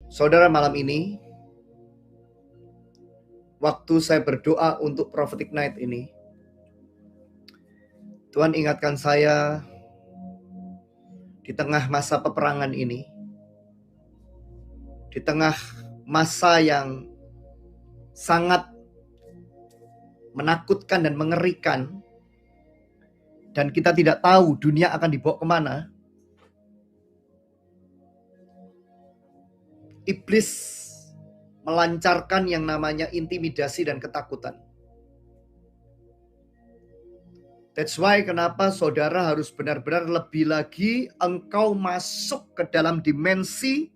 Saudara, malam ini, waktu saya berdoa untuk Prophetic Night ini, Tuhan ingatkan saya di tengah masa peperangan ini, di tengah masa yang sangat menakutkan dan mengerikan, dan kita tidak tahu dunia akan dibawa kemana. Iblis melancarkan yang namanya intimidasi dan ketakutan. That's why kenapa saudara harus benar-benar lebih lagi engkau masuk ke dalam dimensi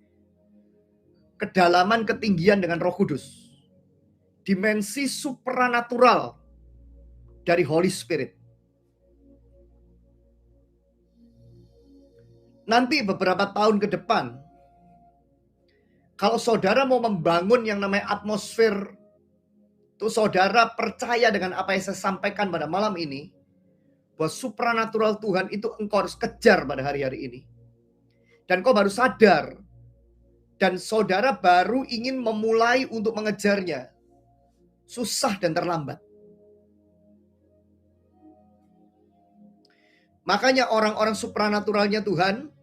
kedalaman ketinggian dengan Roh Kudus. Dimensi supranatural dari Holy Spirit. Nanti beberapa tahun ke depan, kalau saudara mau membangun yang namanya atmosfer, tuh saudara percaya dengan apa yang saya sampaikan pada malam ini, bahwa supranatural Tuhan itu engkau harus kejar pada hari-hari ini. Dan kau baru sadar, dan saudara baru ingin memulai untuk mengejarnya, susah dan terlambat. Makanya orang-orang supranaturalnya Tuhan,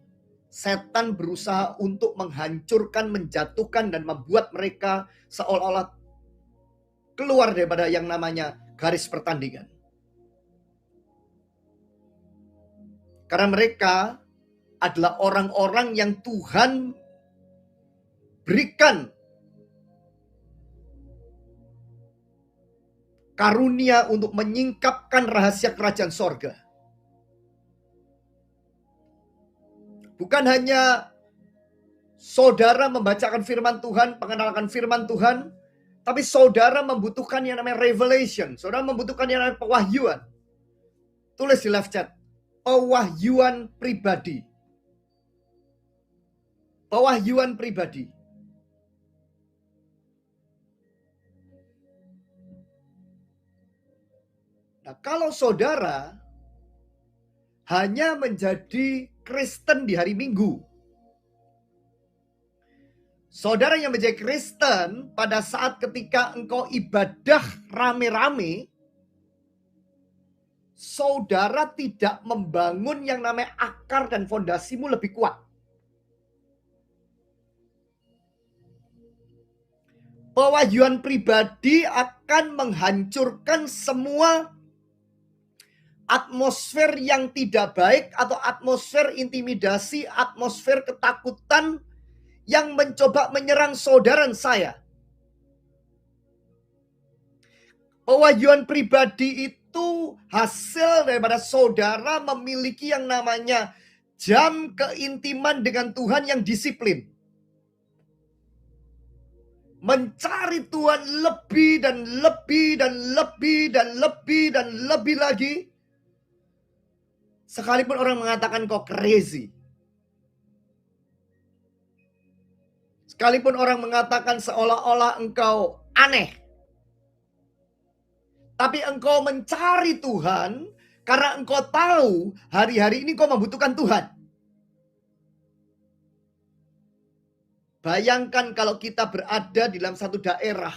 setan berusaha untuk menghancurkan, menjatuhkan, dan membuat mereka seolah-olah keluar daripada yang namanya garis pertandingan. Karena mereka adalah orang-orang yang Tuhan berikan karunia untuk menyingkapkan rahasia kerajaan sorga. Bukan hanya saudara membacakan firman Tuhan, pengenalan firman Tuhan, tapi saudara membutuhkan yang namanya revelation. Saudara membutuhkan yang namanya pewahyuan. Tulis di live chat. Pewahyuan pribadi. Pewahyuan pribadi. Nah, kalau saudara hanya menjadi Kristen di hari Minggu, saudara yang menjadi Kristen pada saat ketika engkau ibadah rame-rame, saudara tidak membangun yang namanya akar dan fondasimu lebih kuat. Pewahyuan pribadi akan menghancurkan semua atmosfer yang tidak baik atau atmosfer intimidasi, atmosfer ketakutan yang mencoba menyerang saudara dan saya. Pewahyuan pribadi itu hasil daripada saudara memiliki yang namanya jam keintiman dengan Tuhan yang disiplin. Mencari Tuhan lebih dan lebih dan lebih dan lebih dan lebih lagi. Sekalipun orang mengatakan kau crazy. Sekalipun orang mengatakan seolah-olah engkau aneh. Tapi engkau mencari Tuhan karena engkau tahu hari-hari ini kau membutuhkan Tuhan. Bayangkan kalau kita berada di dalam satu daerah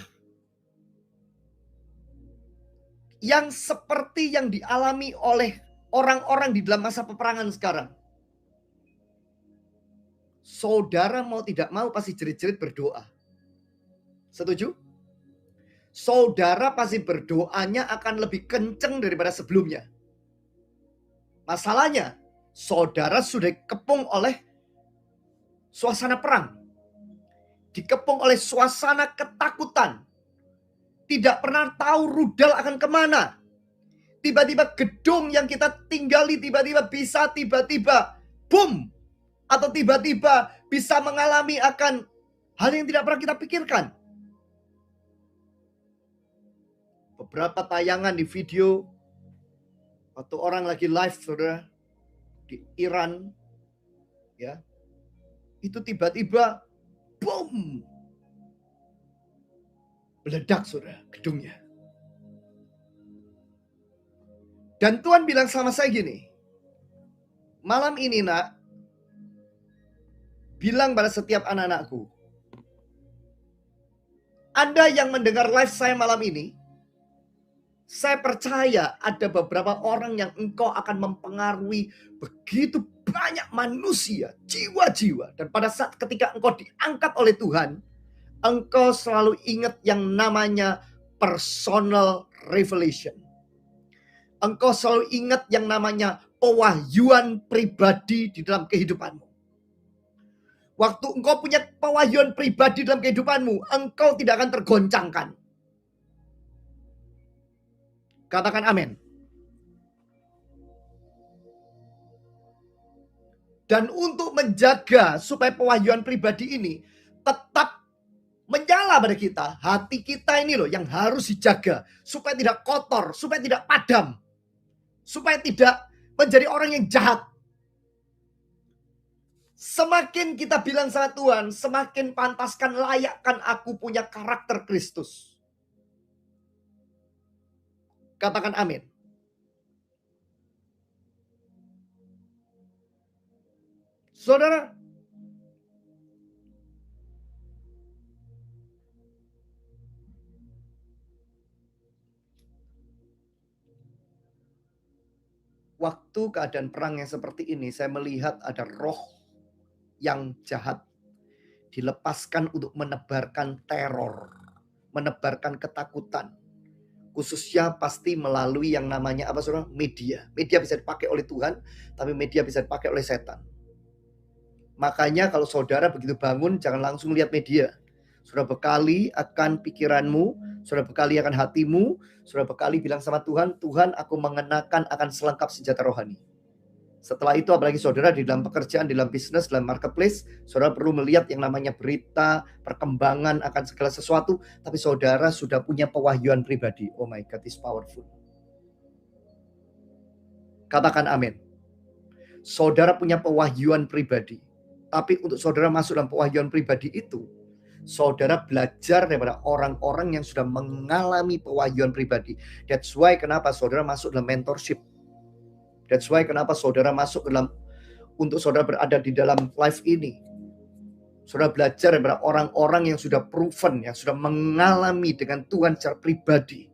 yang seperti yang dialami oleh orang-orang di dalam masa peperangan sekarang. Saudara mau tidak mau pasti jerit-jerit berdoa. Setuju? Saudara pasti berdoanya akan lebih kenceng daripada sebelumnya. Masalahnya, saudara sudah dikepung oleh suasana perang. Dikepung oleh suasana ketakutan. Tidak pernah tahu rudal akan kemana. Tiba-tiba gedung yang kita tinggali tiba-tiba bisa tiba-tiba boom. Atau tiba-tiba bisa mengalami akan hal yang tidak pernah kita pikirkan. Beberapa tayangan di video waktu orang lagi live, saudara, di Iran, ya, itu tiba-tiba boom, meledak, saudara, gedungnya. Dan Tuhan bilang sama saya gini, malam ini nak, bilang pada setiap anak-anakku, Anda yang mendengar live saya malam ini, saya percaya ada beberapa orang yang engkau akan mempengaruhi begitu banyak manusia, jiwa-jiwa. Dan pada saat ketika engkau diangkat oleh Tuhan, engkau selalu ingat yang namanya personal revelation. Engkau selalu ingat yang namanya pewahyuan pribadi di dalam kehidupanmu. Waktu engkau punya pewahyuan pribadi dalam kehidupanmu, engkau tidak akan tergoncangkan. Katakan amin. Dan untuk menjaga supaya pewahyuan pribadi ini tetap menyala pada kita, hati kita ini loh yang harus dijaga supaya tidak kotor, supaya tidak padam, supaya tidak menjadi orang yang jahat. Semakin kita bilang sama Tuhan, semakin pantaskan, layakkan aku punya karakter Kristus. Katakan amin. Saudara, waktu keadaan perang yang seperti ini, saya melihat ada roh yang jahat dilepaskan untuk menebarkan teror, menebarkan ketakutan. Khususnya pasti melalui yang namanya apa saudara? Media. Media bisa dipakai oleh Tuhan, tapi media bisa dipakai oleh setan. Makanya kalau saudara begitu bangun, jangan langsung lihat media. Saudara bekali akan pikiranmu, saudara bekali akan hatimu, saudara bekali bilang sama Tuhan, Tuhan aku mengenakan akan selengkap senjata rohani. Setelah itu apalagi saudara di dalam pekerjaan, di dalam bisnis, dalam marketplace, saudara perlu melihat yang namanya berita, perkembangan akan segala sesuatu, tapi saudara sudah punya pewahyuan pribadi. Oh my God, it's powerful. Katakan amin. Saudara punya pewahyuan pribadi. Tapi untuk saudara masuk dalam pewahyuan pribadi itu, saudara belajar daripada orang-orang yang sudah mengalami pewahyuan pribadi. That's why kenapa saudara masuk dalam mentorship. That's why kenapa saudara masuk dalam, untuk saudara berada di dalam live ini. Saudara belajar daripada orang-orang yang sudah proven, yang sudah mengalami dengan Tuhan secara pribadi.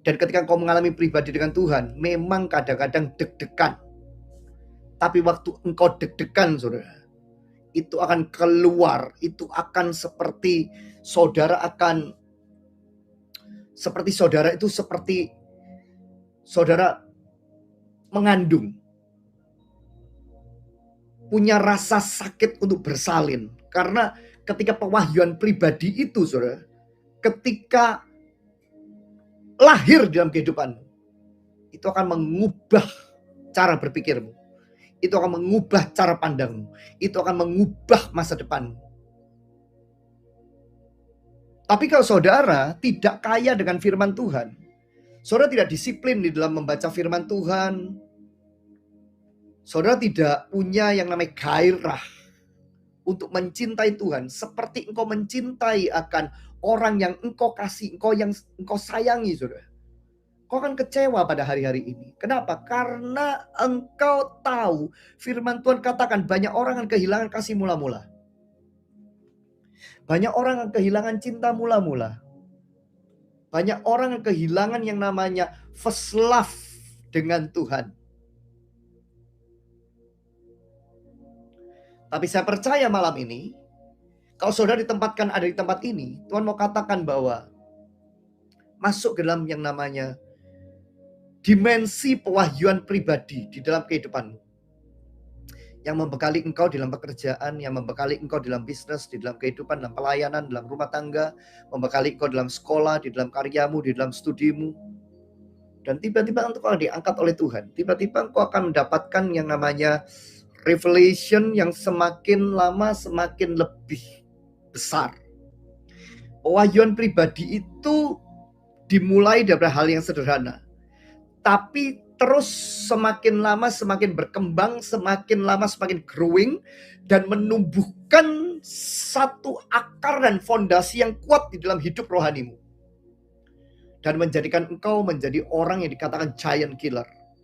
Dan ketika engkau mengalami pribadi dengan Tuhan, memang kadang-kadang deg-degan. Tapi waktu engkau deg-degan, saudara, itu akan keluar, itu akan seperti saudara itu seperti saudara mengandung, punya rasa sakit untuk bersalin. Karena ketika pewahyuan pribadi itu, saudara, ketika lahir dalam kehidupanmu, itu akan mengubah cara berpikirmu, itu akan mengubah cara pandangmu, itu akan mengubah masa depanmu. Tapi kalau saudara tidak kaya dengan firman Tuhan, saudara tidak disiplin di dalam membaca firman Tuhan, saudara tidak punya yang namanya gairah untuk mencintai Tuhan seperti engkau mencintai akan orang yang engkau kasih, yang engkau sayangi, saudara. Kau akan kecewa pada hari-hari ini. Kenapa? Karena engkau tahu firman Tuhan katakan banyak orang yang kehilangan kasih mula-mula. Banyak orang yang kehilangan cinta mula-mula. Banyak orang yang kehilangan yang namanya first love dengan Tuhan. Tapi saya percaya malam ini, kalau saudara ditempatkan ada di tempat ini, Tuhan mau katakan bahwa masuk ke dalam yang namanya dimensi pewahyuan pribadi di dalam kehidupanmu. Yang membekali engkau dalam pekerjaan, yang membekali engkau dalam bisnis, di dalam kehidupan, dalam pelayanan, dalam rumah tangga, membekali engkau dalam sekolah, di dalam karyamu, di dalam studimu. Dan tiba-tiba engkau akan diangkat oleh Tuhan. Tiba-tiba engkau akan mendapatkan yang namanya revelation yang semakin lama semakin lebih besar. Pewahyuan pribadi itu dimulai dari hal yang sederhana. Tapi terus semakin lama semakin berkembang, semakin lama semakin growing, dan menumbuhkan satu akar dan fondasi yang kuat di dalam hidup rohanimu. Dan menjadikan engkau menjadi orang yang dikatakan giant killer.